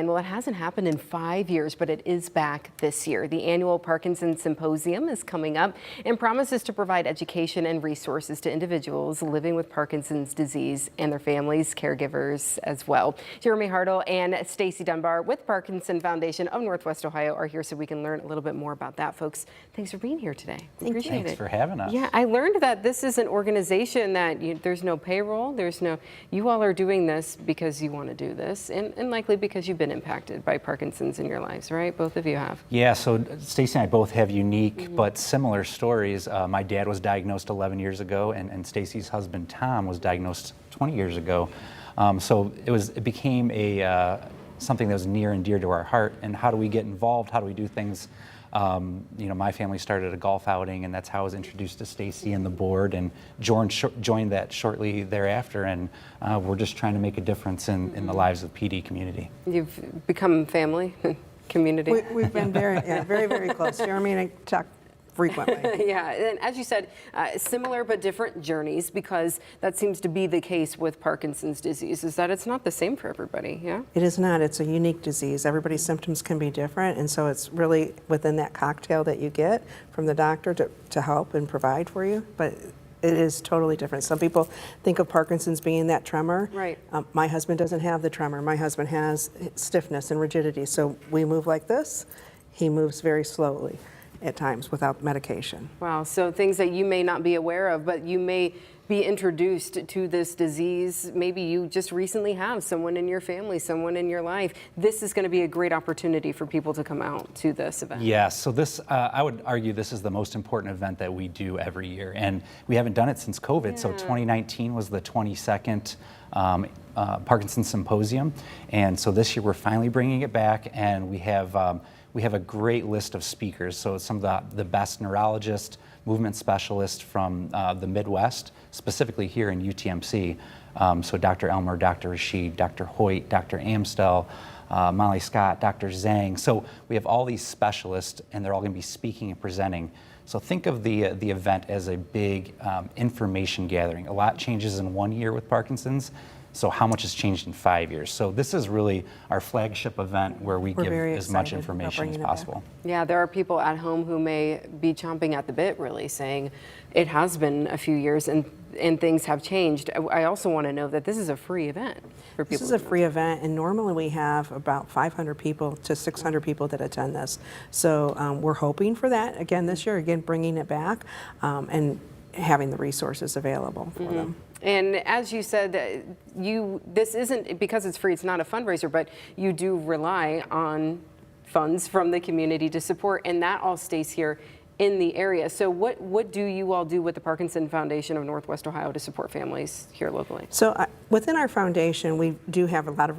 And well, it hasn't happened in 5 years, but it is back this year. The Annual Parkinson Symposium is coming up and promises to provide education and resources to individuals living with Parkinson's disease and their families, caregivers as well. Jeremy Hartle and Stacey Dunbar with Parkinson Foundation of Northwest Ohio are here so we can learn a little bit more about that. Folks, thanks for being here today. Appreciate it. Thanks for having us. Yeah, I learned that this is an organization that there's no payroll, you all are doing this because you want to do this and likely because you've been impacted by Parkinson's in your lives, right? Both of you have. Yeah, so Stacey and I both have unique but similar stories. My dad was diagnosed 11 years ago, and Stacey's husband Tom was diagnosed 20 years ago. So it became something that was near and dear to our heart. And how do we get involved? How do we do things? My family started a golf outing, and that's how I was introduced to Stacey and the board, and joined that shortly thereafter, and we're just trying to make a difference in the lives of the PD community. You've become family, community. We've been very, very close. Jeremy and I talk frequently. Yeah, and as you said, similar but different journeys, because that seems to be the case with Parkinson's disease, is that it's not the same for everybody, yeah? It is not. It's a unique disease. Everybody's symptoms can be different, and so it's really within that cocktail that you get from the doctor to help and provide for you, but it is totally different. Some people think of Parkinson's being that tremor. Right. My husband doesn't have the tremor. My husband has stiffness and rigidity, so we move like this. He moves very slowly at times without medication. Wow, so things that you may not be aware of, but you may be introduced to this disease. Maybe you just recently have someone in your family, someone in your life. This is going to be a great opportunity for people to come out to this event. Yes, so this, I would argue this is the most important event that we do every year, and we haven't done it since COVID. So 2019 was the 22nd Parkinson Symposium, and so this year we're finally bringing it back, and we have a great list of speakers. So some of the best neurologists, movement specialists from the Midwest, specifically here in UTMC. So Dr. Elmer, Dr. Rashid, Dr. Hoyt, Dr. Amstel, Molly Scott, Dr. Zhang. So we have all these specialists, and they're all going to be speaking and presenting. So think of the event as a big information gathering. A lot changes in 1 year with Parkinson's. So how much has changed in 5 years? So this is really our flagship event where we give as much information as possible. Yeah, there are people at home who may be chomping at the bit, really, saying it has been a few years and things have changed. I also want to know that this is a free event for people. This is a free event, and normally we have about 500 people to 600 people that attend this. So we're hoping for that again this year, again bringing it back and having the resources available for them. And as you said, this isn't, because it's free, it's not a fundraiser, but you do rely on funds from the community to support, and that all stays here in the area. So what do you all do with the Parkinson Foundation of Northwest Ohio to support families here locally? So within our foundation, we do have a lot of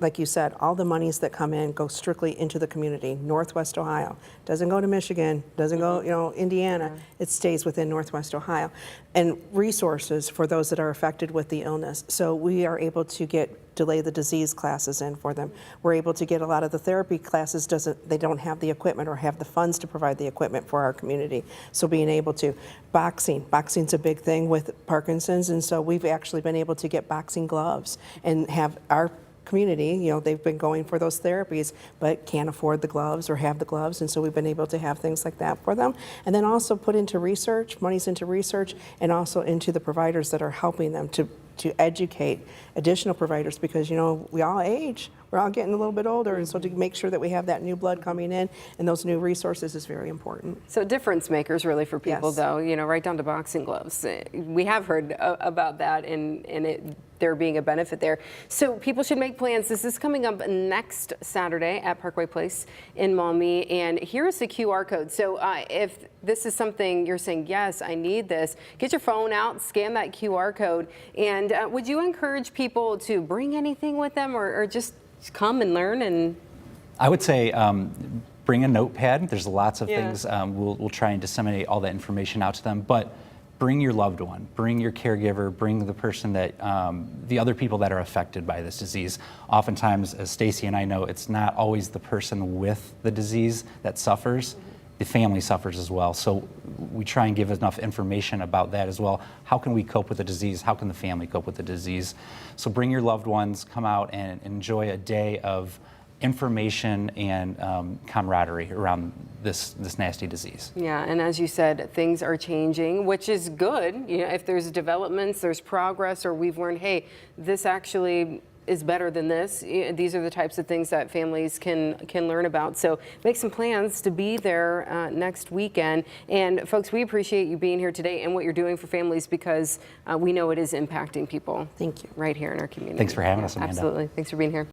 like you said, all the monies that come in go strictly into the community, Northwest Ohio. Doesn't go to Michigan, doesn't go, Indiana. It stays within Northwest Ohio. And resources for those that are affected with the illness. So we are able to delay the disease classes in for them. We're able to get a lot of the therapy classes, they don't have the equipment or have the funds to provide the equipment for our community. So being able to, boxing's a big thing with Parkinson's, and so we've actually been able to get boxing gloves and have our community, they've been going for those therapies but can't afford the gloves or have the gloves, and so we've been able to have things like that for them. And then also put into research, monies into research, and also into the providers that are helping them to educate additional providers, because we all age, we're all getting a little bit older, and so to make sure that we have that new blood coming in and those new resources is very important. So difference makers really for people, though, right down to boxing gloves. We have heard about that and there being a benefit there. So people should make plans. This is coming up next Saturday at Parkway Place in Maumee, and here's the QR code. So if this is something you're saying, yes, I need this, get your phone out, scan that QR code, and would you encourage people to bring anything with them or just come and learn? And I would say bring a notepad. There's lots of things. We'll try and disseminate all that information out to them, but bring your loved one, bring your caregiver, bring the person that, the other people that are affected by this disease. Oftentimes, as Stacey and I know, it's not always the person with the disease that suffers. the family suffers as well. So we try and give enough information about that as well. How can we cope with the disease? How can the family cope with the disease? So bring your loved ones, come out and enjoy a day of information and camaraderie around this nasty disease. Yeah, and as you said, things are changing, which is good. You know, if there's developments, there's progress, or we've learned, hey, this actually is better than this. These are the types of things that families can learn about. So make some plans to be there next weekend. And folks, we appreciate you being here today and what you're doing for families, because we know it is impacting people. Thank you. Right here in our community. Thanks for having us, Amanda. Absolutely. Thanks for being here.